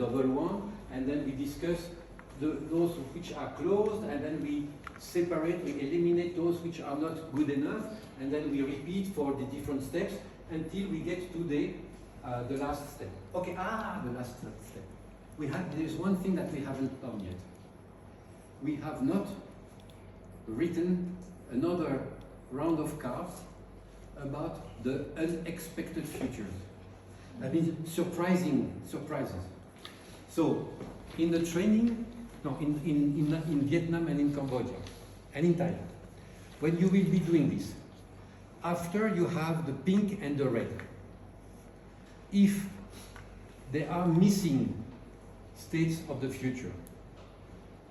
double one, and then we discuss those which are closed, and then we separate, we eliminate those which are not good enough, and then we repeat for the different steps until we get to the last step. Okay, the last step. There's one thing that we haven't done yet. We have not written another round of cards about the unexpected futures. That means surprises. So, in the training, in Vietnam and in Cambodia, and in Thailand, when you will be doing this, after you have the pink and the red, if they are missing states of the future,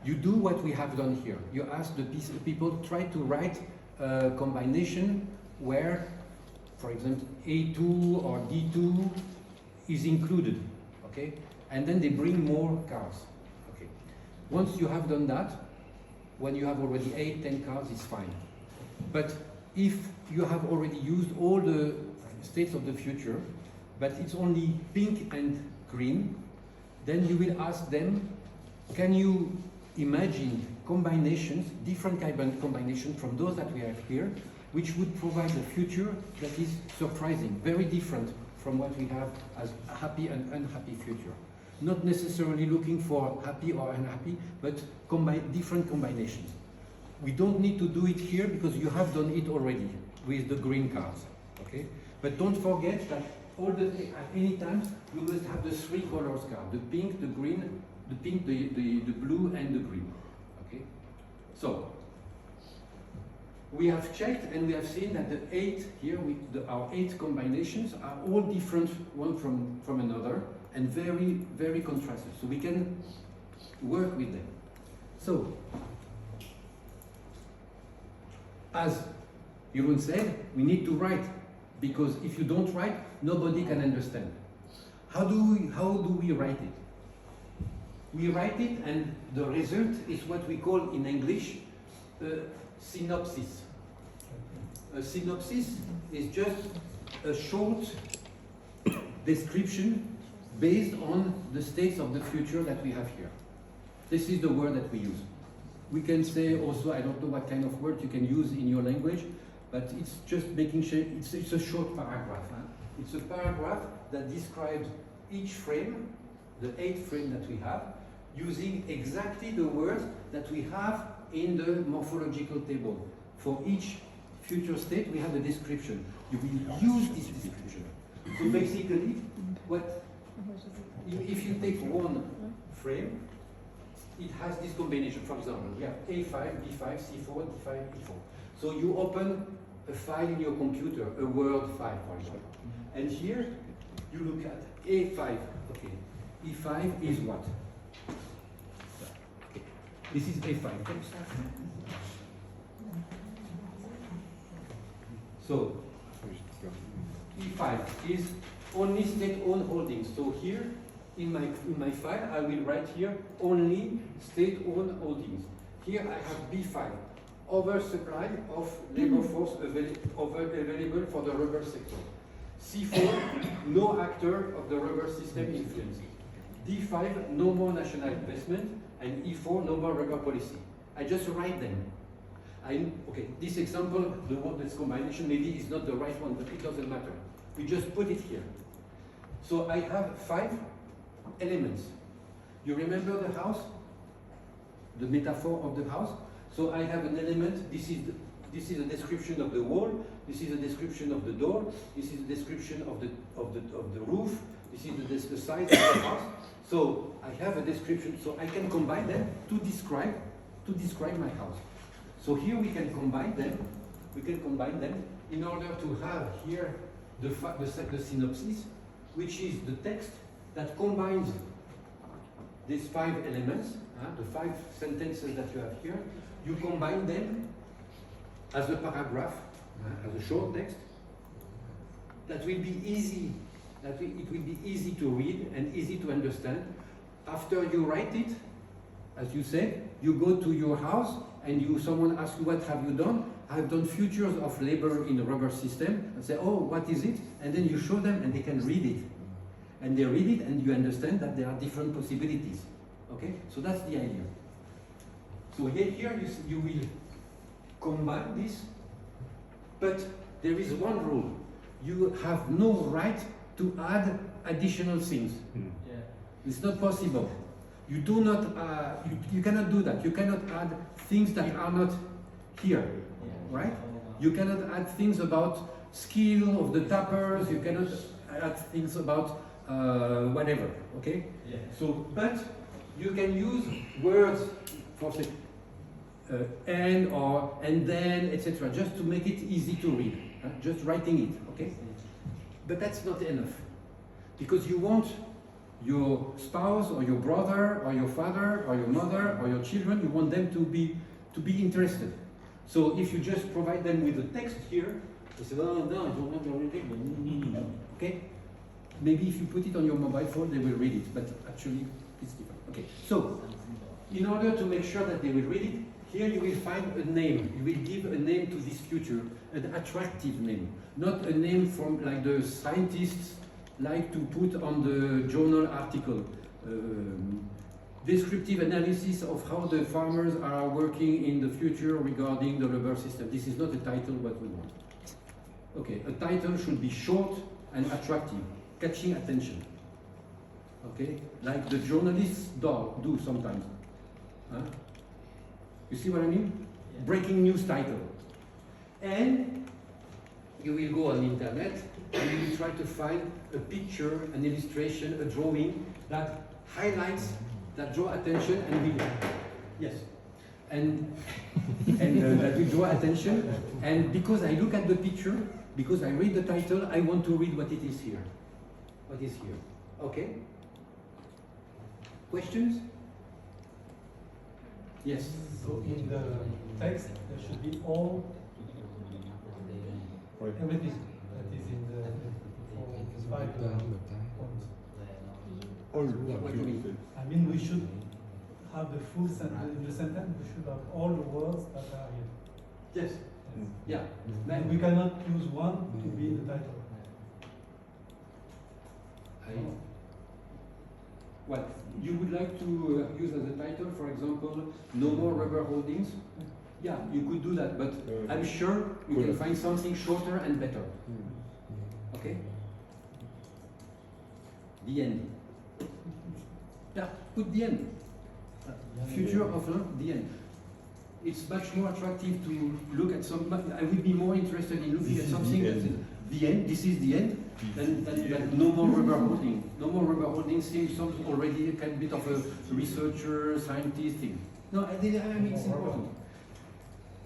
you do what we have done here. You ask the people, try to write a combination where, for example, A2 or D2 is included, okay? And then they bring more cards, okay? Once you have done that, when you have already 8, 10 cards, it's fine. But if you have already used all the states of the future, but it's only pink and green, then you will ask them, can you imagine combinations, different kind of combinations from those that we have here, which would provide a future that is surprising, very different from what we have as a happy and unhappy future. Not necessarily looking for happy or unhappy, but different combinations. We don't need to do it here because you have done it already with the green cards, okay? But don't forget that at any time you must have the 3 colors card: the pink, the green, the blue, and the green. Okay. So we have checked and we have seen that the 8 here, our 8 combinations are all different one from another and very, very contrasted. So we can work with them. So, as Jeroen said, we need to write, because if you don't write, nobody can understand. How do we write it? We write it, and the result is what we call in English a synopsis. A synopsis is just a short description based on the states of the future that we have here. This is the word that we use. We can say also, I don't know what kind of word you can use in your language, but it's just making sure, it's a short paragraph. Huh? It's a paragraph that describes each frame, the 8 frame that we have, using exactly the words that we have in the morphological table. For each future state, we have a description. You will use this description. So basically, if you take one frame, it has this combination. For example, we have A5, B5, C4, D5, E4. So you open a file in your computer, a Word file, for example. And here, you look at A5. Okay, E5 is what? Okay. This is A5. So, E5 is only state-owned holdings. So here, in my file, I will write here only state-owned holdings. Here I have B5, oversupply of labor force available for the rubber sector. C4, no actor of the rubber system influence. D5, no more national investment. And E4, no more rubber policy. I just write them. Okay, this example, the one that's combination maybe is not the right one, but it doesn't matter. We just put it here. So I have 5 elements. You remember the house? The metaphor of the house? So I have an element, this is a description of the wall, this is a description of the door, this is a description of the roof, this is the size of the house. So I have a description, so I can combine them to describe my house. So here we can combine them in order to have here the synopsis, which is the text that combines these 5 elements, the 5 sentences that you have here. You combine them as a paragraph, as a short text, that will be easy, it will be easy to read and easy to understand. After you write it, as you said, you go to your house and someone asks you, what have you done? I've done futures of labor in the rubber system, and say, oh, what is it? And then you show them and they can read it. and they read it, and you understand that there are different possibilities. Okay, so that's the idea. So here you will combine this, but there is one rule: you have no right to add additional things. Yeah. It's not possible. You do not. You cannot do that. You cannot add things that are not here, right? You cannot add things about skill of the tappers. You cannot add things about whatever. Okay. Yeah. So, but you can use words for say and or and then etc. just to make it easy to read. Just writing it. Okay. But that's not enough, because you want your spouse or your brother or your father or your mother or your children, you want them to be interested. So if you just provide them with the text here, they say, oh no, I don't want to read it. Okay? Maybe if you put it on your mobile phone, they will read it, but actually it's different. Okay, so in order to make sure that they will read it, here you will find a name. You will give a name to this future, an attractive name, not a name from like the scientists like to put on the journal article. Descriptive analysis of how the farmers are working in the future regarding the rubber system. This is not a title what we want. Okay, a title should be short and attractive, catching attention. Okay, like the journalists do sometimes. Huh? You see what I mean? Yeah. Breaking news title. And you will go on the internet and you will try to find a picture, an illustration, a drawing that highlights, that draw attention and will, yes, and that will draw attention. And because I look at the picture, because I read the title, I want to read what it is here. What is here? Okay? Questions? Yes. So in the text, there should be all, everything that is in the 5 points. All What do you mean? I mean, we should have the full sentence, in the sentence, we should have all the words that are here. Yes. Yeah. And we cannot use one to be the title. What you would like to use as a title, for example, no more rubber holdings? Yeah, you could do that, but I'm sure you can find something shorter and better. Okay? The end. Yeah, put the end. Future of the end. It's much more attractive to look at some. I would be more interested in looking at something that is the end. This is the end. Than no more rubber holding. No more rubber holding seems already a kind of bit of a researcher, scientist thing. No, I mean it's important.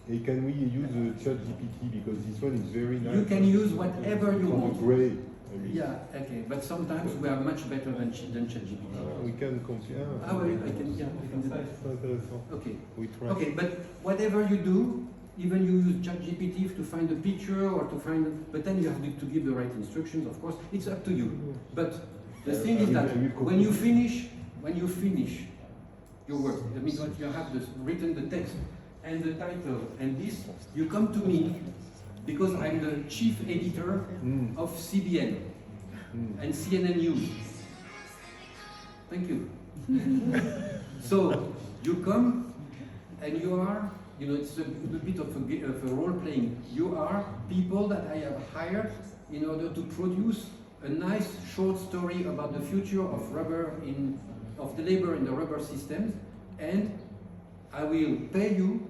And can we use ChatGPT, because this one is very nice? You can use whatever you want. Great. I mean, Yeah, okay, but sometimes we are much better than ChatGPT. we can compare. Ah, well, I can do that. Intéressant. Okay. We try. Okay, but whatever you do, even you use ChatGPT to find a picture or to find, but then you have to give the right instructions, of course. It's up to you. But the thing is that when you finish your work, that means that you have written the text and the title and this, you come to me because I'm the chief editor of CBN and CNN News. Thank you. So you come and you are, it's a bit of a role playing. You are people that I have hired in order to produce a nice short story about the future of of the labor in the rubber systems, and I will pay you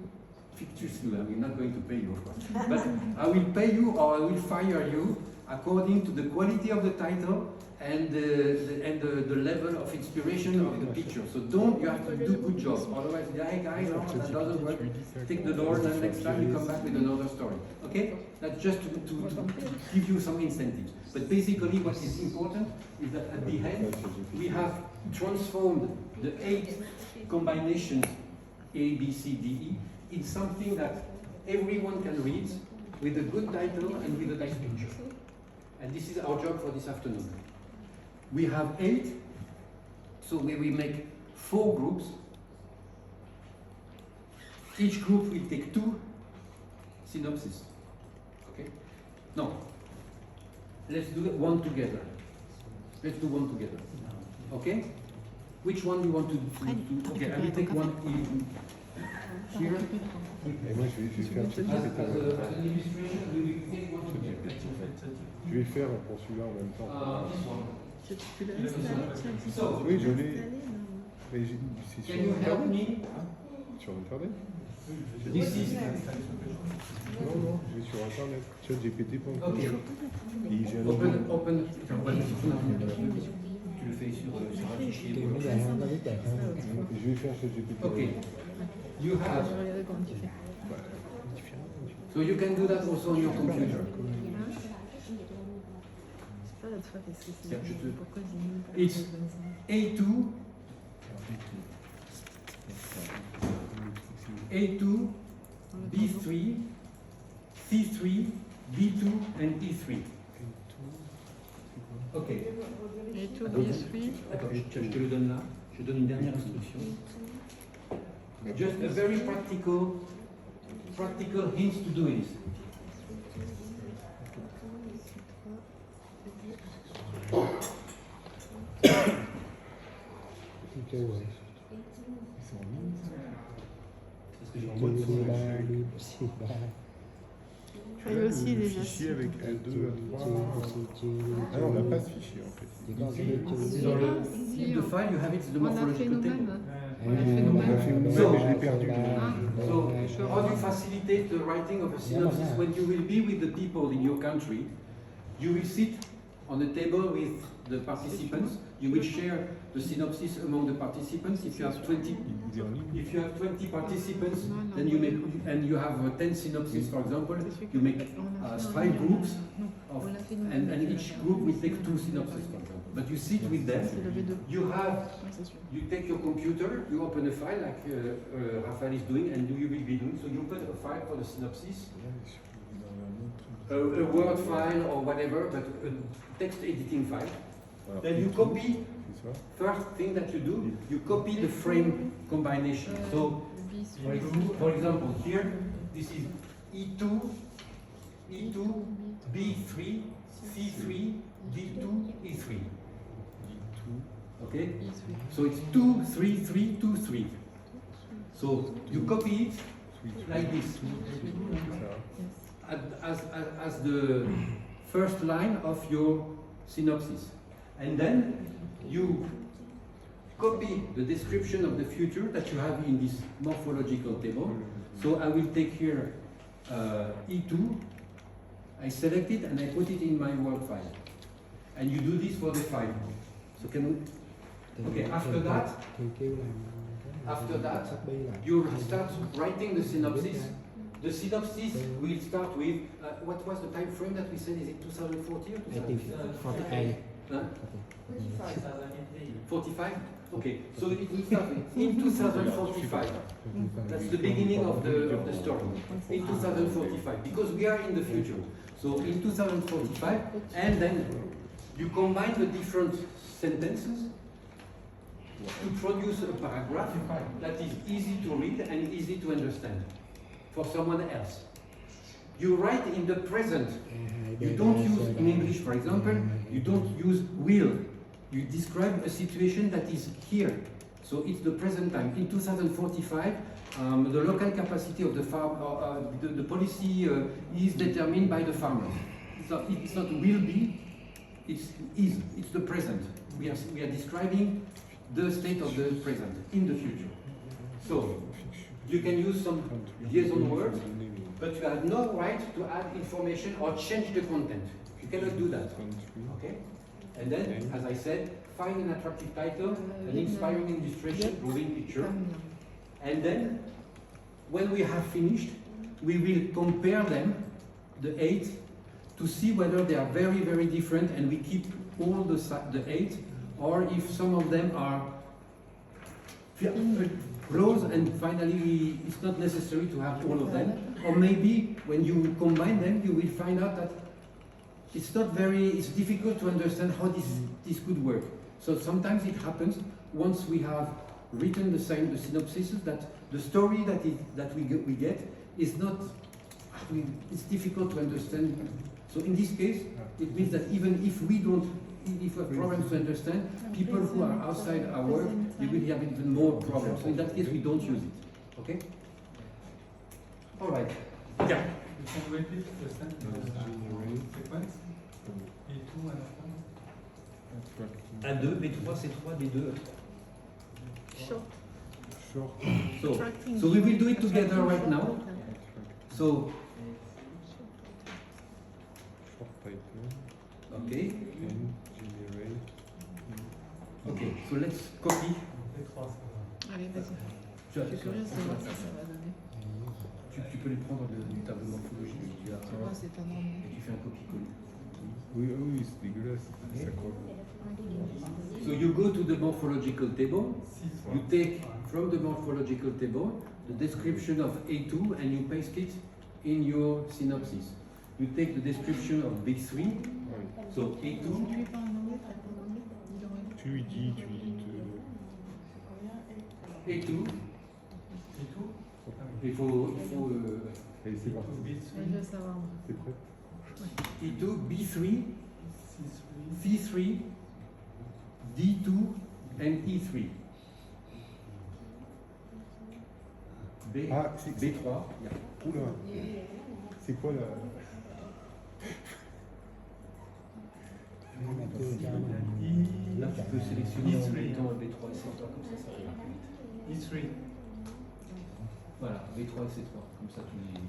fictitiously. I'm not going to pay you, of course, but I will pay you or I will fire you according to the quality of the title and the level of inspiration of the picture. So you have to do a good job. Otherwise, guys, no, that doesn't work. Take the door, and next time you come back with another story. Okay? That's just to give you some incentives. But basically, what is important is that at the end, we have transformed the 8 combinations A, B, C, D, E in something that everyone can read with a good title and with a nice picture. And this is our job for this afternoon. We have 8, so we will make 4 groups. Each group will take 2 synopses. Okay? No. Let's do it one together. Let's do one together. Okay? Which one do you want to okay, I will take one here. Et moi, je vais faire ChatGPT. As an illustration, we will take one together. Je vais faire pour celui-là en même temps. This one. Tu l'as installé, So, Oui, je l'ai. Mais c'est sur can you help Internet. me? Sur Internet. This is Non, non, je vais sur Internet. ChatGPT.com. okay. Et j'ai un Open, nouveau. open. Tu le fais sur un fichier. Je vais faire ChatGPT. Okay. You have. Je vais regarder comment tu fais. So you can do that also on your computer. Je sais pas l'autre fois parce que Tiens, je te- pourquoi j'ai mis pas It's comme ça. A2, A2, B3, C3, B2 and E3. Ok. Et tout bien suit. Attends, je te le donne là. Je donne une dernière instruction. Just a very practical hints to do this. Parce que j'ai envie de Il y a aussi le des fichier avec L2, L3. Ah non, on n'a pas ce fichier en fait. Dans the file, you have it, the On a fait morphological table. nous-mêmes. On a fait une So- mais je l'ai perdu. So, how do you facilitate the writing of a synopsis? When you will be with the people in your country, you will sit on a table with the participants. You will share the synopsis among the participants. If you have 20 participants, then you make, and you have 10 synopses, for example, you make 5 groups, of, and each group will take 2 synopses, for example. But you sit with them. C'est le V2. You have, Ouais, c'est sûr. you take your computer, you open a file like Raphaël is doing, and you will be doing. So you open a file for the synopsis, a Word file or whatever, but a text editing file. Then you copy. First thing that you do, you copy the frame combination. So, for example, here, this is E2, B3, C3, D2, E3. Okay? So it's 2, 3, 3, 2, 3. So you copy it like this as the first line of your synopsis. And then you copy the description of the future that you have in this morphological table. So I will take here E2, I select it and I put it in my Word file. And you do this for the file. So can we, okay, after that, you start writing the synopsis. The synopsis will start with, what was the time frame that we said? Is it 2040 or 2050? 45? Okay, so it will start in 2045. That's the beginning of the story. In 2045, because we are in the future. So in 2045, and then you combine the different sentences to produce a paragraph that is easy to read and easy to understand for someone else. You write in the present. You don't use, in English for example, you don't use will. You describe a situation that is here. So it's the present time. In 2045, the local capacity of the farm, the policy is determined by the farmers. It's not will be, it's is. It's the present. We are describing the state of the present in the future. So you can use some liaison words, but you have no right to add information or change the content. You cannot do that. Okay? And then, as I said, find an attractive title, an inspiring illustration, moving picture. And then, when we have finished, we will compare them, the 8, to see whether they are very, very different, and we keep all the 8, or if some of them are close, and finally it's not necessary to have all of them. Or maybe when you combine them, you will find out that it's difficult to understand how this could work. So sometimes it happens once we have written the synopsis that the story that we get is not, it's difficult to understand. So in this case, it means that even if we don't if we have problems to understand, people who are outside our work, they will have even more problems. So in that case, we don't use it. Okay? All right. Yeah. You can repeat the sentence sequence. B2 and A2, B3, C3, D2, E3. Short. So we will do it together right now. So, okay. Okay, so let's copy. Allez, vas-y. Tu Je suis curieuse de voir ce que ça va donner. tu peux les prendre du tableau morphologique et tu C'est quoi, c'est un ordre? et tu fais un copier-coller. Oui, c'est dégueulasse. Ça quoi? So you go to the morphological table, you take from the morphological table the description of A2 and you paste it in your synopsis. You take the description of B3, so A2, Tu es pas en anglais, t'as pas en anglais? Dis-le en anglais. Tu lui dis. A2, B2. il faut Allez, c'est parti. Ouais, je veux savoir. Moi. C'est prêt? A2, B3, C3. C3, D2 and E3. B3. Yeah. Oula. C'est quoi là? Là, tu peux sélectionner en même temps B3 et C3, comme ça, ça va. E3. Voilà, B3 et C3, comme ça tu les...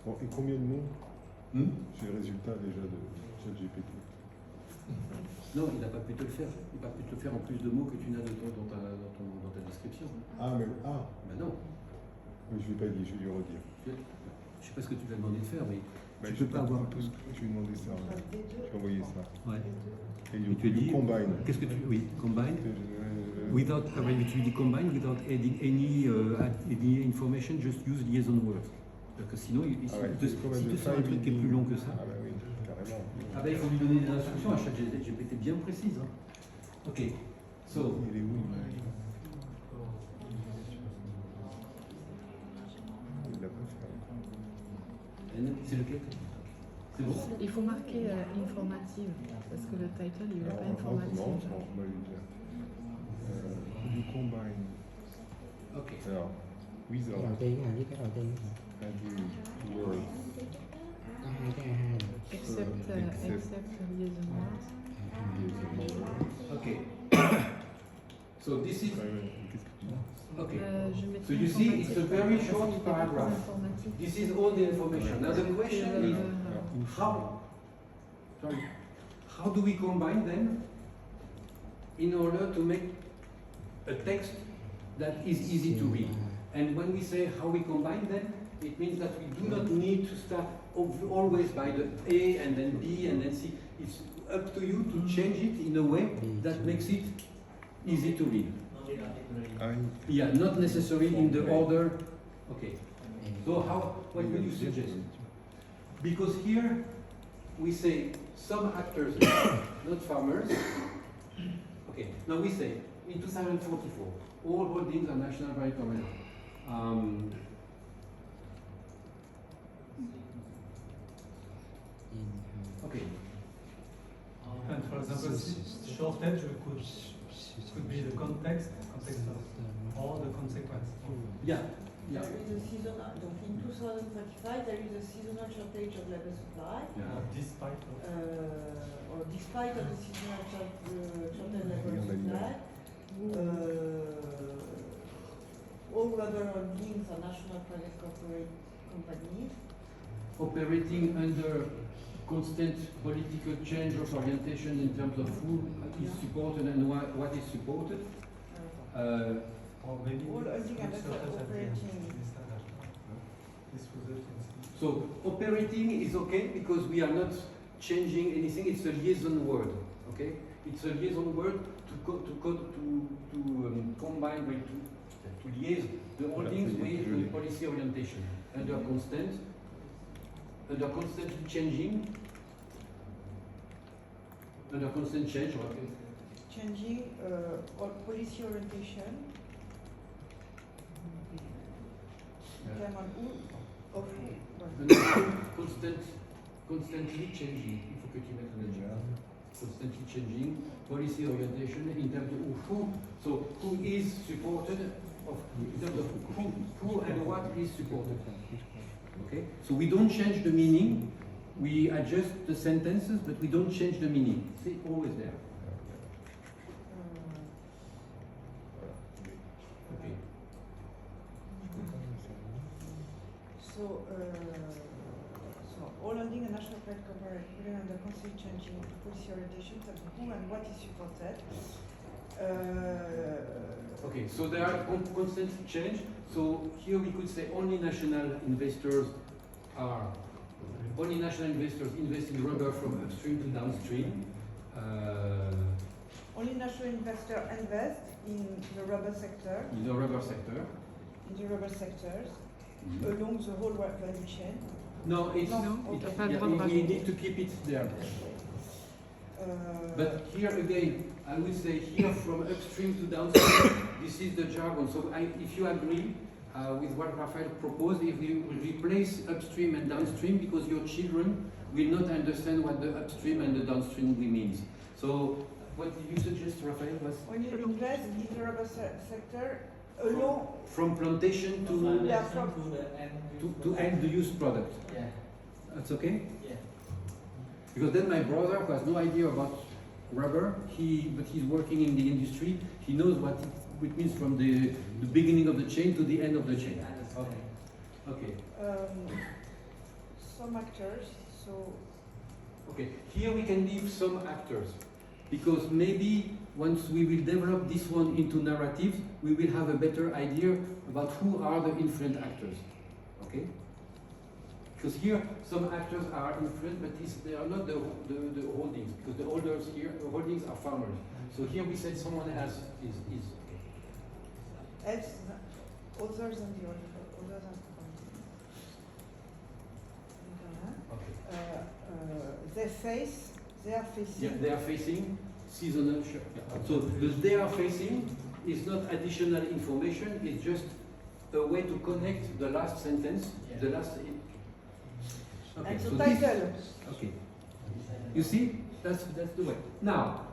Bon, et combien de mots? Hmm? J'ai le résultat déjà de ChatGPT. Non, il n'a pas pu te le faire. Il n'a pas pu te le faire en plus de mots que tu n'as dans ta description. Ah, mais Ben non. mais je ne vais pas dire, je vais lui redire. Je ne sais pas ce que tu vas demander de faire, mais Bah, tu peux pas avoir... Je vais lui demander ça. Je vais envoyer ça. Ouais. Et Et tu dis... combine. Qu'est-ce que tu... Oui, combine. Without, tu dis combine, without adding any information, just use liaison words. Parce que sinon, si tu fais un truc qui est plus long que ça... Ah bah oui, carrément. Ah ben il faut lui donner des instructions à chaque GPT bien précises. Hein. Ok. So, Il est où? Il l'a pas fait. c'est lequel? C'est bon? Il faut marquer informative, parce que le title, il n'est pas Alors, on informatif. commence, on va lui dire. You combine. Ok. Alors, without đầu tiên là với cái đầu tiên adding words. Except liaison words. Ok. So this is... Qu'est-ce que tu dis? Okay. Je mettrai So you see, informatif it's a very parce qu'il short est pas paragraph. informatif. This is all the information. Now the question is, how do we combine them in order to make a text that is easy to read? And when we say how we combine them, it means that we do not need to start always by the A and then B and then C. It's up to you to change it in a way that makes it easy to read. Yeah, not necessarily in the order. Okay. So what will you suggest? Because here we say some actors, not farmers. Okay. Now we say in 2044, all holdings are national very common. Okay. And for example, shortage could be the context of all the consequence. Yeah. There is a seasonal, donc in 2025 there is a seasonal shortage of labor supply, Despite of or despite of the seasonal shortage labor supply, all rubber holdings are national private corporate companies. Operating under constant political change of orientation in terms of who is supported and what is supported. or maybe All holding and shortage at the end. operating. This was it. So operating is okay because we are not changing anything. It's a liaison word. Okay, it's a liaison word to combine to liaise the holdings with the policy orientation under constantly changing, under constant change. Okay. Changing or policy orientation. Terme of Constantly changing. Il faut security methodology. Constantly changing policy orientation in terms of who is supported in terms of who and what is supported. Okay, so we don't change the meaning, we adjust the sentences, but we don't change the meaning. It's always there. Okay. So all holding a national pride corporate even under constantly changing policy orientations of who and what is supported. Okay, so there are constant change. So here we could say only national investors invest in rubber from upstream to downstream. Only national investors invest in the rubber sector. In the rubber sector. In the rubber sectors, along the whole value chain. No, it's we need to keep it there. But here again, I would say here from upstream to downstream, this is the jargon. So if you agree with what Raphael proposed, if we replace upstream and downstream, because your children will not understand what the upstream and the downstream means. So what did you suggest, Raphael? Was when you invest in the rubber sector, along from plantation to to end use product. Yeah. That's okay? Yeah. Because then my brother, who has no idea about rubber, but he's working in the industry, he knows what it means from the beginning of the chain to the end of the chain. Okay. Okay. Some actors, so... Okay, here we can leave some actors, because maybe once we will develop this one into narratives, we will have a better idea about who are the influent actors. Okay? Because here some actors are influent, but they are not the holdings, because the holders here, the holdings are farmers. So here we said someone else is okay. Else, others than the other than they are facing. Yeah, they are facing seasonal. So the they are facing is not additional information. It's just a way to connect the last sentence, the last. Okay, and so the title. Okay. You see, that's the way. Now,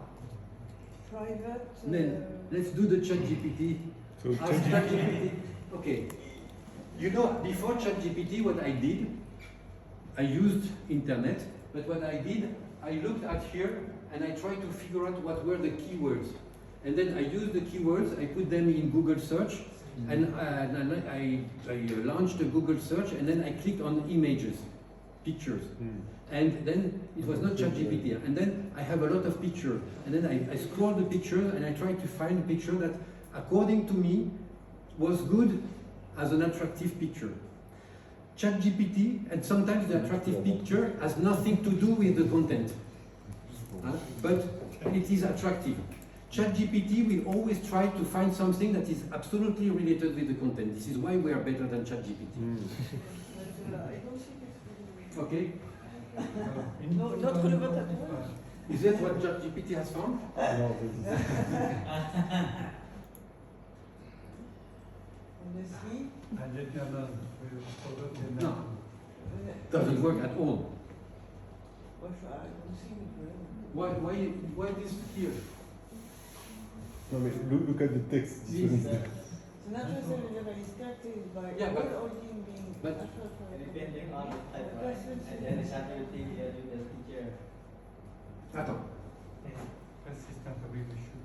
Private. then let's do the ChatGPT. So Ask ChatGPT. Okay. You know, before ChatGPT, what I did, I used internet, but what I did, I looked at here and I tried to figure out what were the keywords. And then I used the keywords, I put them in Google search, and I launched a Google search, and then I clicked on images, pictures. And then it was not ChatGPT. And then I have a lot of pictures. And then I scrolled the pictures and I tried to find a picture that, according to me, was good as an attractive picture. ChatGPT, and sometimes the attractive picture has nothing to do with the content, but it is attractive. ChatGPT will always try to find something that is absolutely related with the content. This is why we are better than ChatGPT. Okay? No, not relevant at all. Is that what ChatGPT has found? No, Honestly. No. Doesn't work at all. Why this here? no, but look at the text. The natural cell level is characterized by Yeah, but- all holding being but- natural Depending on the type, right? And then it's actually the teacher. Attends. Persistent, oui, we should.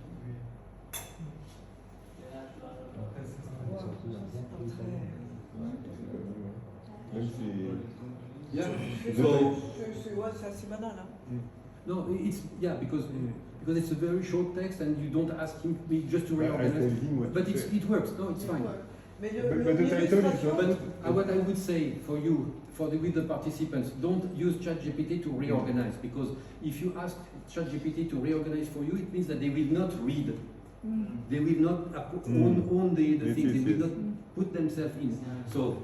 Même si... Yeah. So, c'est assez banal. Hein. No, it's because it's a very short text and you don't ask me just to I tell reorganize. him what But to say. it works. No, it's fine. Mais But the title is not... But what I would say for you, with the participants, don't use ChatGPT to reorganize, because if you ask ChatGPT to reorganize for you, it means that they will not read. They will not own the Yes, things. They will yes. not put themselves in. So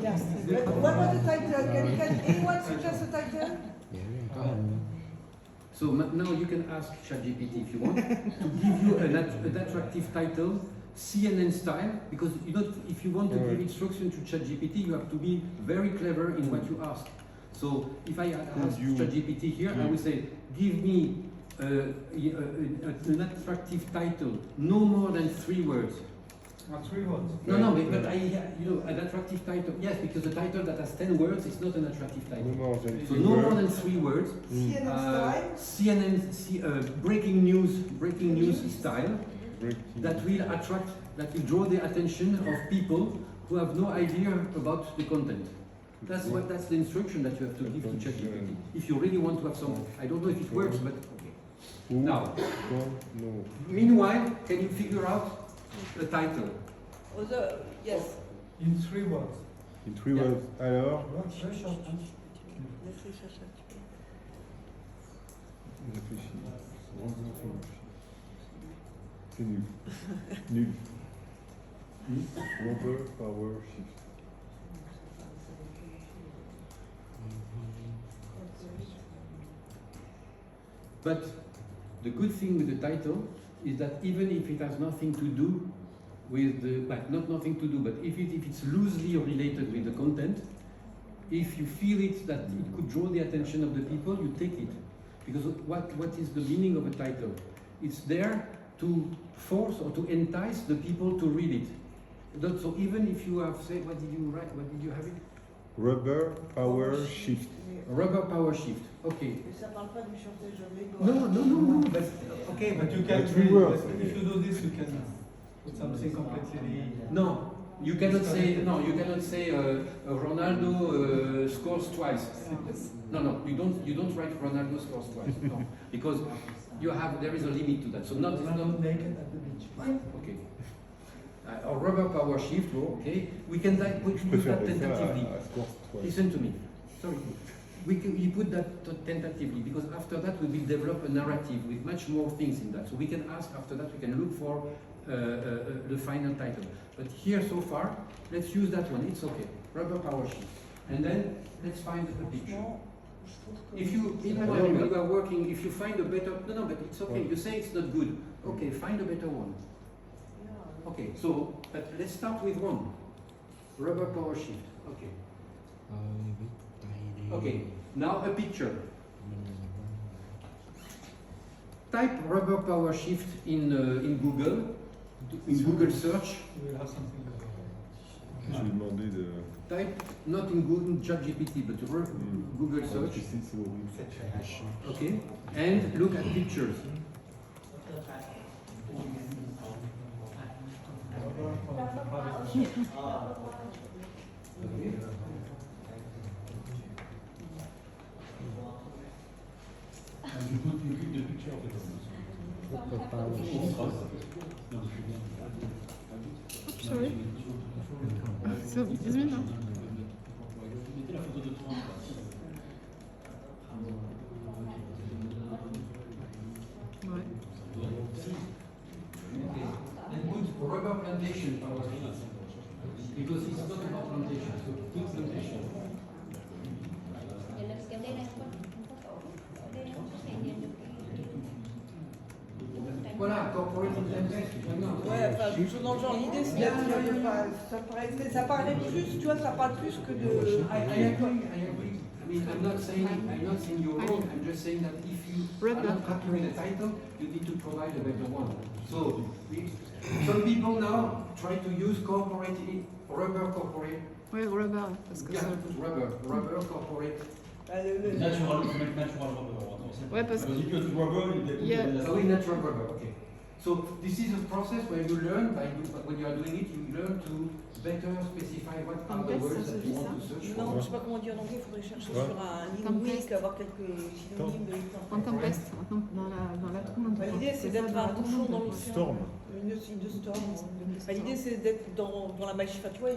Yes. But what was the title? Can anyone suggest a title? So now you can ask ChatGPT if you want to give you an attractive title, CNN style, because you know if you want to give instruction to ChatGPT, you have to be very clever in what you ask. So if I ask you- ChatGPT here, I would say, give me an attractive title, no more than 3 words. 3 words. No, but an attractive title. Yes, because a title that has 10 words is not an attractive No title. more than So 3 no more words. than 3 words. CNN style. CNN breaking news style Breaking. that will draw the attention of people who have no idea about the content. That's the instruction that you have to give to ChatGPT. If you really want to have some, I don't know if it works, but okay. Who Now, don't know. meanwhile, can you figure out the title? Yes. In 3 words. In 3 Yeah. words. Alors, Words very short. Huh? Laissez chercher un petit peu. réfléchis. C'est nul. Nul. Rubber, power, shift. But the good thing with the title is that even if it has nothing to do with the, but not nothing to do, but if it's loosely related with the content, if you feel it that it could draw the attention of the people, you take it. Because what is the meaning of a title? It's there to force or to entice the people to read it. So even if you have said, what did you write? What did you have it? Rubber, power, shift. Rubber power shift. Okay. Mais ça parle pas du shortage of labor. No. But okay, But you can But read, 3 words. if you do this, you can put something completely. no. You cannot say Ronaldo scores twice. No. You don't write Ronaldo scores twice. No, because there is a limit to that. So not naked at the beach. okay. Or rubber power shift. Okay. We can put Je préfère that ça tentatively. à score 3. Listen to me. Sorry. We put that tentatively because after that we will develop a narrative with much more things in that. So we can ask after that, we can look for the final title. But here so far, let's use that one. It's okay. Rubber power sheet. And then let's find a picture. If you are working, if you find a better, no, but it's okay. You say it's not good. Okay, find a better one. Okay, so but let's start with one. Rubber power shift. Okay. Okay, now a picture. Type rubber power shift in Google, in Google search. We will have something. Je vais demander de. Type not in Google ChatGPT, but Google search. C'est horrible. Okay, and look at pictures. Okay. And you put the picture of the Sorry. So, 10 minutes, hein. Mettez la photo de toi en face. Ouais. And put rubber plantation power shift. Because it's not about plantation, so put plantation. Voilà, corporate intent. Ouais, enfin, quelque chose dans le genre. L'idée, c'est d'être pas. Ça paraît plus, tu vois, ça parle plus que de. I agree. I mean, I'm not saying you're wrong. I'm just saying that if you are not happy with the title, you need to provide a better one. So, some people now try to use rubber corporate. Ouais, rubber, parce que Yeah, ça. rubber corporate. Natural, il faut mettre natural rubber. Attention. Ouais, parce Parce que tu rubber, il découle Yeah. de la So in natural rubber, okay. So this is a process where you learn when you are doing it, you learn to better specify what are the words that you want to search for. Non, je sais pas comment dire en anglais, il faudrait chercher sur un linguiste, avoir quelques synonymes de En tempeste, dans la tourmente. L'idée, c'est d'être un bouchon dans l'océan. Storm. Une storm. L'idée, c'est d'être dans la machine. Enfin, tu vois,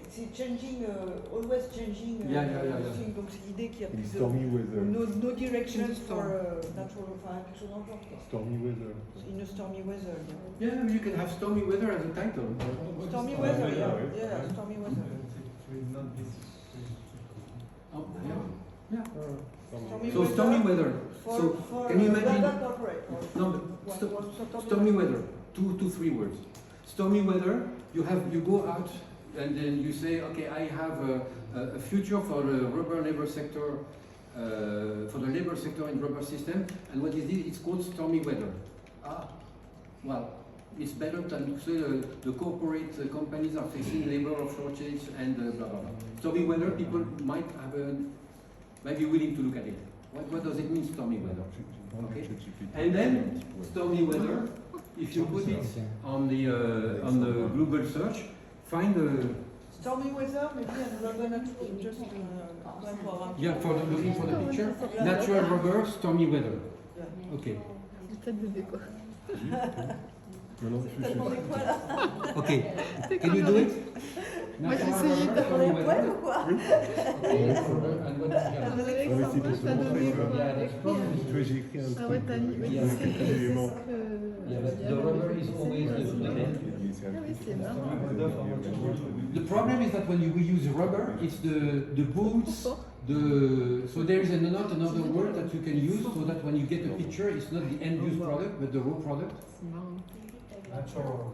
c'est changing, always changing. Yeah. Thing. Donc, c'est l'idée qu'il y a In plus stormy weather. no directions for Storm. natural, enfin, quelque chose dans le genre. quoi. Stormy weather. In a stormy weather. Yeah, you can have stormy weather as a title. Stormy Stormy weather, weather, yeah, stormy weather. It will not be. Oh, yeah. Stormy So stormy weather. So can you imagine? Rubber corporate. No, but stormy weather. 2 to 3 words. Stormy weather. You go out and then you say, okay, I have a future for the rubber labor sector, for the labor sector in rubber system, and what is it? It's called stormy weather. Ah, well, it's better than to say the corporate companies are facing labor shortage and blah blah blah. Stormy weather, people might be willing to look at it. What does it mean, stormy weather? Okay, and then stormy weather. If you put it on the Google search, find the Stormy weather, maybe rubber natural, just looking for the picture. Natural rubber, stormy weather. Yeah. Okay. Tête bébé quoi. T'attendais quoi là? Okay. Can you do it? Moi j'ai essayé de Pour les poils ou quoi? Avec ça, moi je t'ai donné quoi écrire. Tu vois, j'ai écrit un Ah ouais, truc. t'as mis. Oui, Yeah. c'est ce Élément. que. The rubber is always the Ah oui, c'est marrant. The problem is that when you use rubber, it's the boots, so there is another word that you can use so that when you get a picture, it's not the end-use product, but the raw product. C'est marrant. Natural.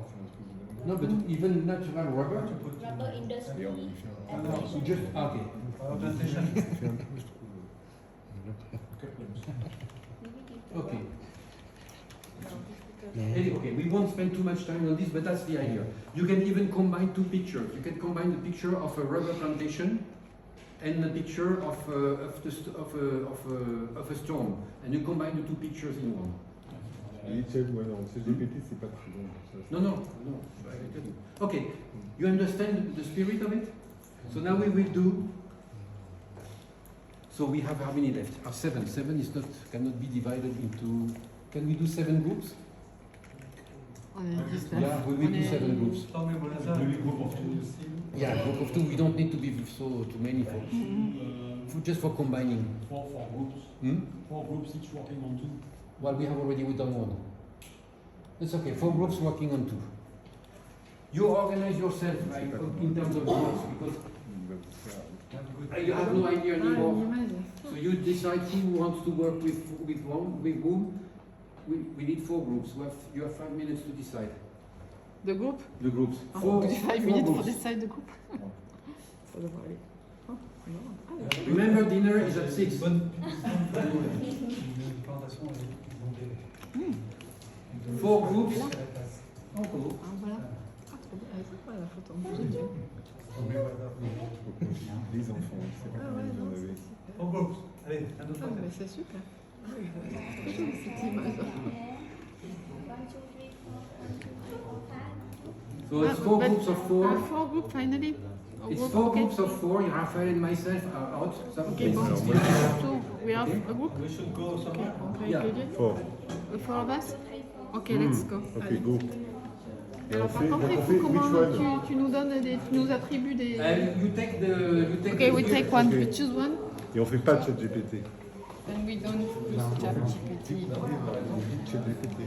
No, but even natural rubber, Rubber industry you just, okay. Plantation. Okay. Okay, we won't spend too much time on this, but that's the idea. You can even combine two pictures. You can combine the picture of a rubber plantation and the picture of a storm, and you combine the two pictures in one. Et ChatGPT, c'est pas très bon pour ça. No. Okay, you understand the spirit of it? So now we will do. So we have how many left? 7. 7 is cannot be divided into. Can we do 7 groups? On est 19. Yeah, we will do 7 groups. Stormy weather. Group of two. Yeah, group of 2. We don't need to be so too many folks. Just for combining. Four groups. Hmm? 4 groups each working on 2. Well, we have already done 1. That's okay. 4 groups working on 2. You organize yourself like in terms of groups because you have no idea Ah, une anymore. image. So you decide who wants to work with whom. We need 4 groups. You have 5 minutes to decide. De groupe? The groups. Ah, 4 5 minutes pour groups. decide de groupe. Ça devrait aller. Oh, c'est marrant. Ah, d'accord. Remember, dinner is at 6. Bonne plantation. 4 groups. Ah, voilà. Ah, trop bien. Ah, c'est quoi la photo? Les enfants, c'est pas Ah comment ouais, vous non, en avez. c'est super. Four groups. Allez, un autre. Ah, mais c'est super. Ah, oui, c'est trop cette image. 1, 2, 3, 4, 5, 6, 7, 8, 9, 10. So it's 4 groups of 4. 4 groups finally. It's Group, 4 okay. groups of 4. Raphael and myself are out. Okay, bon. Alors, moi, So we have a group. We should go Okay, somewhere. on peut Yeah. écrire. Fort. The 4 of us. Okay, let's go. Ok, Allez. go. Et Alors on par fait, contre, donc il on faut fait comment which one? tu nous donnes tu nous attribues des. And you take the. Okay, we take one. Okay. We choose one. Et on fait pas ChatGPT. And we don't use ChatGPT. ChatGPT.